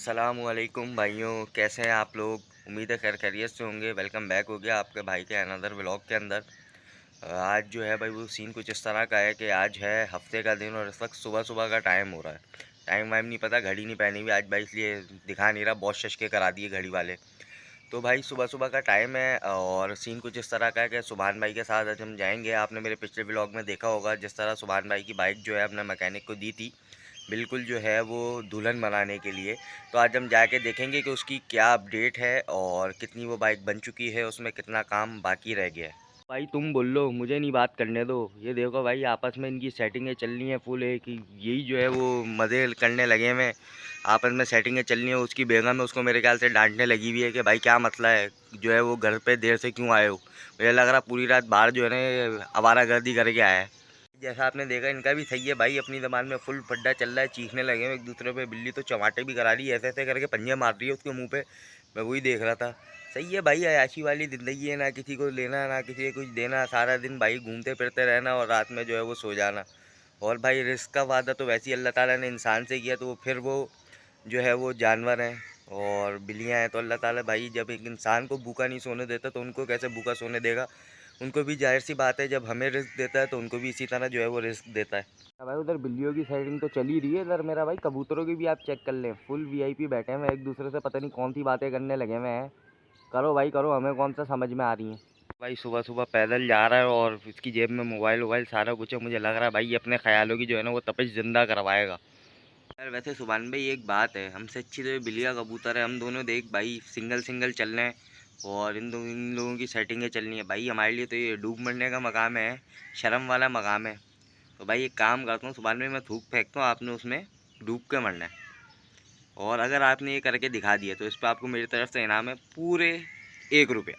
अस्सलामुअलैकुम भाइयों, कैसे हैं आप लोग। उम्मीद है खैर खैरियत से होंगे। वेलकम बैक हो गया आपके भाई के अनदर व्लॉग के अंदर। आज जो है भाई वो सीन कुछ इस तरह का है कि आज है हफ्ते का दिन और इस वक्त सुबह सुबह का टाइम हो रहा है। टाइम वाइम नहीं पता, घड़ी नहीं पहनी हुई आज भाई, इसलिए दिखा नहीं रहा, बहुत शशके करा दिए घड़ी वाले। तो भाई सुबह सुबह का टाइम है और सीन कुछ इस तरह का है कि सुभान भाई के साथ आज हम जाएंगे। आपने मेरे पिछले व्लॉग में देखा होगा जिस तरह सुभान भाई की बाइक जो है अपने मैकेनिक को दी थी, बिल्कुल जो है वो दुल्हन बनाने के लिए। तो आज हम जाके देखेंगे कि उसकी क्या अपडेट है और कितनी वो बाइक बन चुकी है, उसमें कितना काम बाकी रह गया है। भाई तुम बोल लो, मुझे नहीं बात करने दो। ये देखो भाई आपस में इनकी सेटिंगें चल रही हैं फुल, है कि यही जो है वो मज़े करने लगे हैं। आपस में सेटिंगें चल रही हैं। उसकी बेगम है, उसको मेरे ख्याल से डांटने लगी हुई है कि भाई क्या मसला है, जो है वो घर पे देर से क्यों आए हो। मुझे लग रहा पूरी रात बाहर जो है ना आवारागर्दी करके आया है। जैसा आपने देखा इनका भी सही है भाई, अपनी ज़बान में फुल पड्डा चल रहा है, चीखने लगे हैं एक दूसरे पे। बिल्ली तो चमाटे भी करा रही है, ऐसे ऐसे करके पंजे मार रही है उसके मुंह पे। मैं वही देख रहा था। सही है भाई, अयाशी वाली ज़िंदगी है, ना किसी को लेना ना किसी को कुछ देना, सारा दिन भाई घूमते फिरते रहना और रात में जो है वो सो जाना। और भाई रिस्क का वादा तो वैसे ही अल्लाह ताला ने इंसान से किया, तो वो फिर वो जो है वो जानवर हैं और बिल्लियाँ हैं। तो अल्लाह ताला भाई जब एक इंसान को भूखा नहीं सोने देता तो उनको कैसे भूखा सोने देगा। उनको भी जाहिर सी बात है, जब हमें रिस्क देता है तो उनको भी इसी तरह जो है वो रिस्क देता है। भाई उधर बिल्लियों की साइडिंग तो चल ही रही है, इधर मेरा भाई कबूतरों की भी आप चेक कर लें, फुल वीआईपी बैठे हैं, एक दूसरे से पता नहीं कौन सी बातें करने लगे हुए हैं। करो भाई करो, हमें कौन सा समझ में आ रही है। भाई सुबह सुबह पैदल जा रहा है और इसकी जेब में मोबाइल वोबाइल सारा कुछ है। मुझे लग रहा है भाई अपने ख्यालों की जो है ना वो तपिश जिंदा करवाएगा। यार वैसे सुभान भाई एक बात है, हमसे अच्छी तो ये बिल्लिया कबूतर है। हम दोनों देख भाई सिंगल सिंगल चल रहे हैं और इन लोगों की सेटिंगें चलनी है भाई। हमारे लिए तो ये डूब मरने का मकाम है, शर्म वाला मकाम है। तो भाई एक काम करता हूँ सुभान भाई, मैं थूक फेंकता हूँ, आपने उसमें डूब के मरना है। और अगर आपने ये करके दिखा दिया तो इस पर आपको मेरी तरफ से इनाम है पूरे 1 रुपया।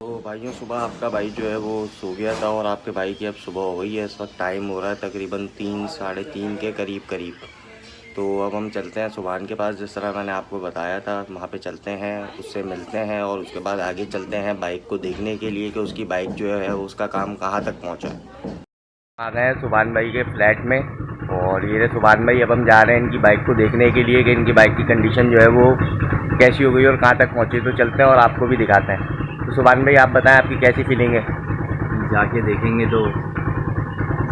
तो भाइयों सुबह आपका भाई जो है वो सो गया था और आपके भाई की अब सुबह हो गई है। इस वक्त टाइम हो रहा है तकरीबन 3 साढ़े 3 के करीब। तो अब हम चलते हैं सुभान के पास, जिस तरह मैंने आपको बताया था वहाँ पे चलते हैं, उससे मिलते हैं और उसके बाद आगे चलते हैं बाइक को देखने के लिए कि उसकी बाइक जो है उसका काम कहाँ तक पहुँचा है। आ गए हैं सुभान भाई के फ्लैट में और ये सुभान भाई, अब हम जा रहे हैं इनकी बाइक को देखने के लिए कि इनकी बाइक की कंडीशन जो है वो कैसी हो गई और कहाँ तक पहुँची। तो चलते हैं और आपको भी दिखाते हैं। तो सुभान भाई आप बताएं आपकी कैसी फीलिंग है। जाके देखेंगे तो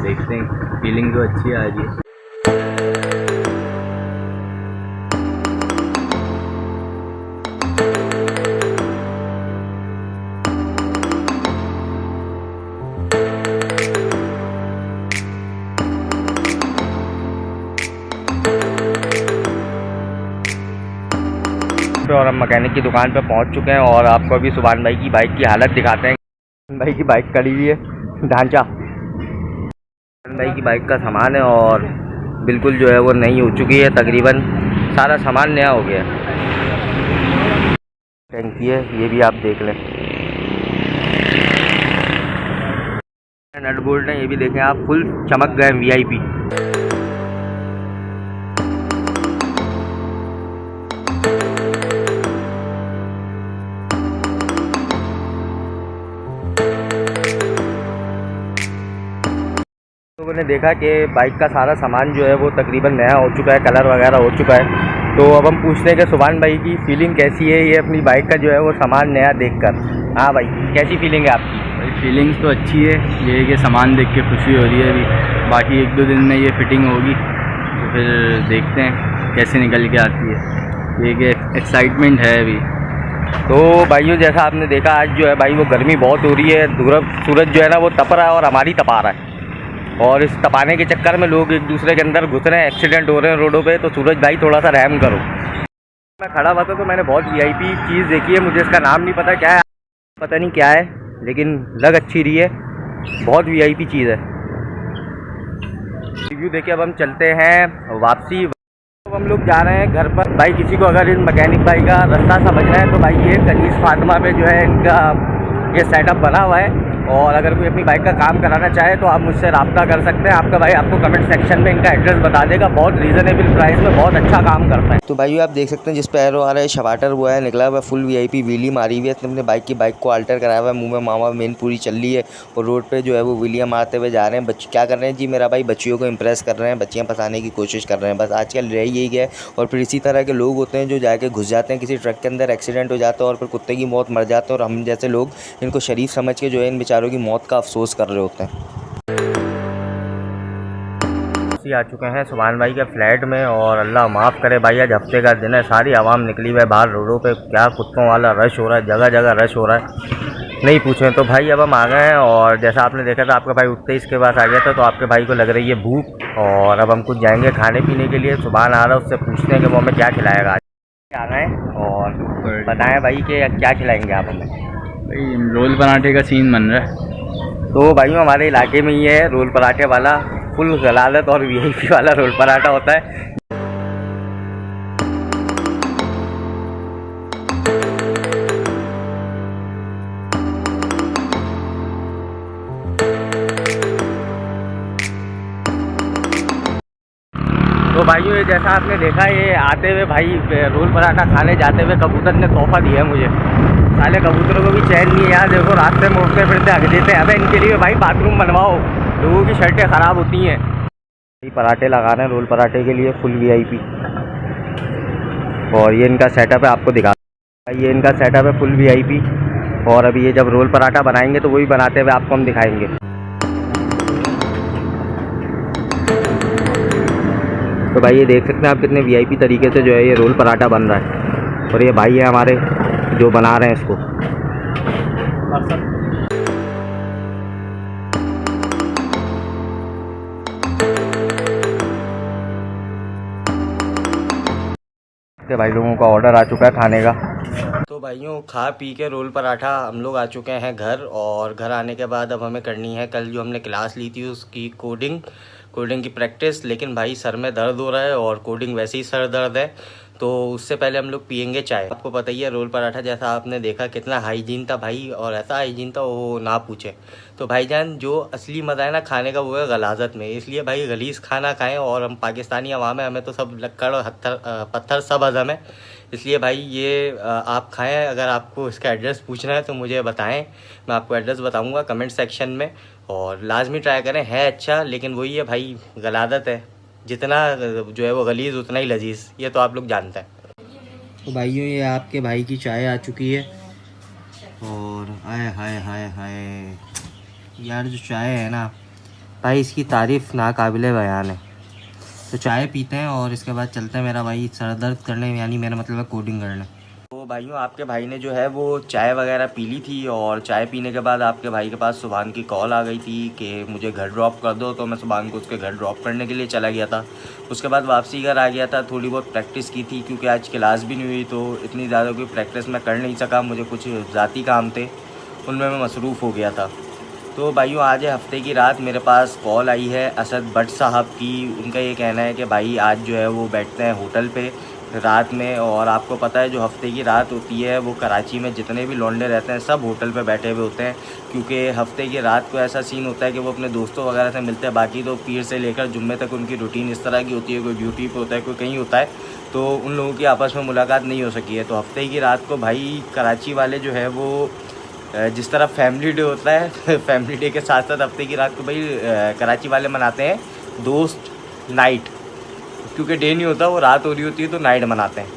देखते हैं, फीलिंग तो अच्छी आ रही है। और हम मैकेनिक की दुकान पे पहुंच चुके हैं और आपको अभी सुभान भाई की बाइक की हालत दिखाते हैं। सुभान भाई की बाइक खड़ी हुई है, ढांचा सुभान भाई की बाइक का सामान है और बिल्कुल जो है वो नई हो चुकी है, तकरीबन सारा सामान नया हो गया। टैंकी है, ये भी आप देख लें, नट बोल्ट है, ये भी देखें आप, फुल चमक गए वीआईपी। लोगों ने देखा कि बाइक का सारा सामान जो है वो तकरीबन नया हो चुका है, कलर वगैरह हो चुका है। तो अब हम पूछते हैं कि सुभान भाई की फीलिंग कैसी है ये अपनी बाइक का जो है वो सामान नया देखकर। हाँ भाई कैसी फीलिंग है आपकी। भाई फीलिंग्स तो अच्छी है, ये है कि सामान देख के खुशी हो रही है अभी। बाकी 1-2 दिन में ये फिटिंग होगी तो फिर देखते हैं कैसे निकल के आती है। ये कि एक्साइटमेंट है अभी। तो भाइयों जैसा आपने देखा आज जो है भाई वो गर्मी बहुत हो रही है, सूरज जो है ना वो तप रहा है और हमारी तपा रहा है। और इस तपाने के चक्कर में लोग एक दूसरे के अंदर घुस रहे हैं, एक्सीडेंट हो रहे हैं रोडों पे। तो सूरज भाई थोड़ा सा रहम करो। मैं खड़ा हुआ था तो मैंने बहुत वीआईपी चीज़ देखी है, मुझे इसका नाम नहीं पता क्या है, पता नहीं क्या है, लेकिन लग अच्छी रही है, बहुत वीआईपी चीज़ है। रिव्यू देखे अब हम चलते हैं वापसी। तो हम लोग जा रहे हैं घर पर। भाई किसी को अगर इन मैकेनिक भाई का रास्ता समझना है तो भाई ये कनीज़ फातिमा पे जो है इनका ये सेटअप बना हुआ है और अगर कोई अपनी बाइक का काम कराना चाहे तो आप मुझसे रब्ता कर सकते हैं। आपका भाई आपको कमेंट सेक्शन में इनका एड्रेस बता देगा। बहुत रीज़नेबल प्राइस में बहुत अच्छा काम करता है। तो भाई आप देख सकते हैं जिस पे एरो आ रहा है शवाटर वो है निकला हुआ फुल वीआईपी व्हीली मारी हुई है। अपने बाइक को अल्टर कराया हुआ है। मुँह में मामा मेन पूरी चल रही है और रोड पे जो है वो व्हीलियाँ मारते हुए जा रहे हैं। क्या कर रहे हैं जी, मेरा भाई बच्चियों को इंप्रेस कर रहे हैं, बच्चियाँ फंसाने की कोशिश कर रहे हैं। बस आजकल रह यही है। और फिर इसी तरह के लोग होते हैं जो जाके घुस जाते हैं किसी ट्रक के अंदर, एक्सीडेंट हो जाता है और फिर कुत्ते की मौत मर जाते हैं और हम जैसे लोग इनको शरीफ समझ के जो है इन बेचारों की मौत का अफसोस कर रहे होते हैं। आ चुके हैं सुभान भाई के फ्लैट में और अल्लाह माफ़ करे भाई आज हफ्ते का दिन है। सारी आवाम निकली हुई है बाहर रोडों पे। क्या कुत्तों वाला रश हो रहा है, जगह जगह रश हो रहा है, नहीं पूछें। तो भाई अब हम आ गए हैं और जैसा आपने देखा था आपका भाई उठते ही इसके पास आ गया था। तो आपके भाई को लग रही है भूख और अब हम कुछ जाएंगे खाने पीने के लिए। सुभान आ रहा है, उससे पूछते हैं कि वो हमें क्या खिलाएगा। आज आ गए और बताएं भाई कि क्या खिलाएंगे आप हमें। भाई रोल पराठे का सीन बन रहा है। तो भाइयों हमारे इलाके में ही है रोल पराठे वाला, फुल गलालत और वीआईपी वाला रोल पराठा होता है। तो भाइयों ये जैसा आपने देखा ये आते हुए भाई रोल पराठा खाने जाते हुए कबूतर ने तोहफा दिया मुझे। साले कबूतरों को भी चैन नहीं है यार। देखो रास्ते में उठते फिरते हक देते हैं। अबे इनके लिए भाई बाथरूम बनवाओ, लोगों की शर्टें ख़राब होती हैं। पराठे लगा रहे हैं रोल पराठे के लिए फुल वीआईपी। और ये इनका सेटअप है, आपको दिखा। ये इनका सेटअप है फुल वीआईपी। और अभी ये जब रोल पराठा बनाएंगे तो वही बनाते हुए आपको हम दिखाएंगे। तो भाई ये देख सकते हैं आप कितने वीआईपी तरीके से जो है ये रोल पराठा बन रहा है। और ये भाई है हमारे जो बना रहे हैं इसको। भाई लोगों का ऑर्डर आ चुका है खाने का। तो भाइयों खा पी के रोल पराठा हम लोग आ चुके हैं घर। और घर आने के बाद अब हमें करनी है कल जो हमने क्लास ली थी उसकी कोडिंग की प्रैक्टिस। लेकिन भाई सर में दर्द हो रहा है और कोडिंग वैसे ही सर दर्द है, तो उससे पहले हम लोग पियेंगे चाय। आपको पता ही है रोल पराठा जैसा आपने देखा कितना हाइजीन था भाई, और ऐसा हाइजीन था वो ना पूछे। तो भाईजान जो असली मज़ा है ना खाने का वो है गलाजत में। इसलिए भाई गलीज खाना खाएं। और हम पाकिस्तानी अवाम है, हमें तो सब लक्कड़ और पत्थर सब हज़म है। इसलिए भाई ये आप खाएं। अगर आपको इसका एड्रेस पूछना है तो मुझे बताएं, मैं आपको एड्रेस बताऊंगा कमेंट सेक्शन में। और लाजमी ट्राई करें, है अच्छा। लेकिन वही है भाई गलादत है, जितना जो है वो गलीज़ उतना ही लजीज, ये तो आप लोग जानते हैं। तो भाइयों ये आपके भाई की चाय आ चुकी है। और हाय हाय हाय हाय यार जो चाय है ना भाई इसकी तारीफ़ नाकाबिले बयान है। तो चाय पीते हैं और इसके बाद चलते हैं मेरा भाई सर दर्द करने, यानी मेरा मतलब है कोडिंग करने। तो भाइयों आपके भाई ने जो है वो चाय वगैरह पी ली थी। और चाय पीने के बाद आपके भाई के पास सुभान की कॉल आ गई थी कि मुझे घर ड्रॉप कर दो। तो मैं सुभान को उसके घर ड्रॉप करने के लिए चला गया था। उसके बाद वापसी घर आ गया था। थोड़ी बहुत प्रैक्टिस की थी क्योंकि आज क्लास भी नहीं हुई, तो इतनी ज़्यादा कोई प्रैक्टिस मैं कर नहीं सका। मुझे कुछ ज़ाती काम थे, उनमें मैं मसरूफ़ हो गया था। तो भाइयों आज हफ्ते की रात मेरे पास कॉल आई है असद भट्ट साहब की। उनका ये कहना है कि भाई आज जो है वो बैठते हैं होटल पे रात में। और आपको पता है जो हफ्ते की रात होती है वो कराची में जितने भी लौंडे रहते हैं सब होटल पे बैठे हुए होते हैं। क्योंकि हफ्ते की रात को ऐसा सीन होता है कि वो अपने दोस्तों वगैरह से मिलते हैं। बाकी तो पीर से लेकर जुम्मे तक उनकी रूटीन इस तरह की होती है, कोई ड्यूटी पे होता है, कोई कहीं होता है, तो उन लोगों की आपस में मुलाकात नहीं हो सकी है। तो हफ्ते की रात को भाई कराची वाले जो है वो जिस तरह फैमिली डे होता है फैमिली डे के साथ साथ हफ्ते की रात को भाई कराची वाले मनाते हैं दोस्त नाइट। क्योंकि डे नहीं होता, वो रात हो रही होती है तो नाइट मनाते हैं।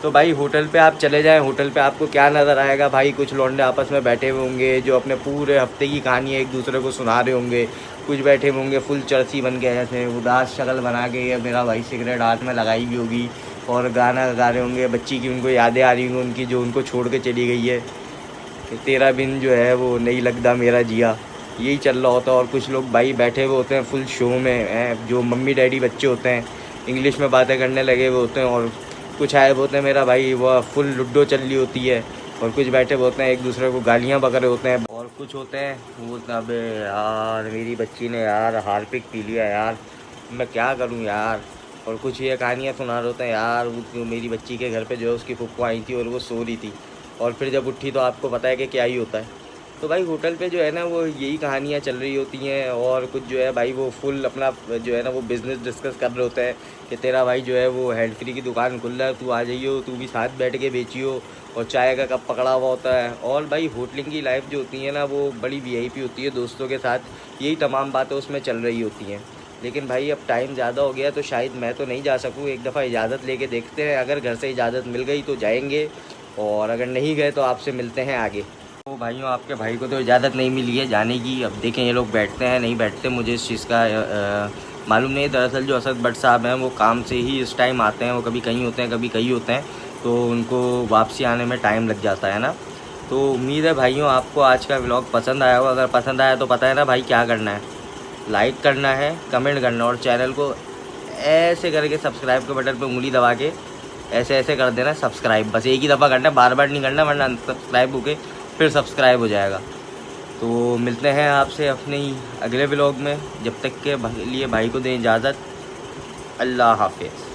तो भाई होटल पे आप चले जाएं, होटल पे आपको क्या नज़र आएगा भाई, कुछ लौंडे आपस में बैठे हुए होंगे जो अपने पूरे हफ्ते की कहानी एक दूसरे को सुना रहे होंगे। कुछ बैठे हुए होंगे फुल चरसी बन के ऐसे उदास शक्ल बना के, ये मेरा भाई सिगरेट हाथ में लगाई हुई होगी और गाना गा रहे होंगे। बच्ची की उनको यादें आ रही होंगी उनकी जो उनको छोड़ के चली गई है। तेरा बिन जो है वो नहीं लगता मेरा जिया, यही चल रहा होता है। और कुछ लोग भाई बैठे हुए होते हैं फुल शो में, जो मम्मी डैडी बच्चे होते हैं इंग्लिश में बातें करने लगे हुए होते हैं। और कुछ आए होते हैं मेरा भाई वो फुल लूडो चल रही होती है। और कुछ बैठे हुए होते हैं एक दूसरे को गालियाँ बक रहे होते हैं। और कुछ होते हैं वो अबे यार मेरी बच्ची ने यार हार्पिक पी लिया यार, मैं क्या करूँ यार। और कुछ ये कहानियाँ सुना रहे होते हैं यार वो मेरी बच्ची के घर पे जो है उसकी फुप्पो आई थी और वो सो रही थी और फिर जब उठी तो आपको पता है कि क्या ही होता है। तो भाई होटल पे जो है ना वो यही कहानियाँ चल रही होती हैं, और कुछ जो है भाई वो फुल अपना जो है ना वो बिज़नेस डिस्कस कर रहे होते हैं कि तेरा भाई जो है वो हैंड फ्री की दुकान खुल रहा है, तू आ जाइयो, तू भी साथ बैठ के बेचियो, और चाय का कप पकड़ा हुआ होता है। और भाई होटलिंग की लाइफ जो होती है ना वो बड़ी वीआईपी होती है, दोस्तों के साथ यही तमाम बातें उसमें चल रही होती हैं। लेकिन भाई अब टाइम ज़्यादा हो गया तो शायद मैं तो नहीं जा सकूँ, एक दफ़ा इजाज़त लेके देखते हैं, अगर घर से इजाज़त मिल गई तो जाएंगे, और अगर नहीं गए तो आपसे मिलते हैं आगे। तो भाइयों आपके भाई को तो इजाज़त नहीं मिली है जाने की, अब देखें ये लोग बैठते हैं नहीं बैठते, मुझे इस चीज़ का मालूम नहीं है। दरअसल जो असद भट्ट साहब हैं वो काम से ही इस टाइम आते हैं, वो कभी कहीं होते हैं कभी कहीं होते हैं, तो उनको वापसी आने में टाइम लग जाता है ना। तो उम्मीद है भाइयों आपको आज का व्लॉग पसंद आया होगा, अगर पसंद आया तो पता है ना भाई क्या करना है, लाइक करना है, कमेंट करना, और चैनल को ऐसे करके सब्सक्राइब के बटन पे उंगली दबा के ऐसे ऐसे कर देना सब्सक्राइब, बस एक ही दफ़ा करना है, बार बार नहीं करना, वरना अनसब्सक्राइब होके फिर सब्सक्राइब हो जाएगा। तो मिलते हैं आपसे अपने ही अगले व्लॉग में, जब तक के लिए भाई को दें इजाज़त। अल्लाह हाफिज़।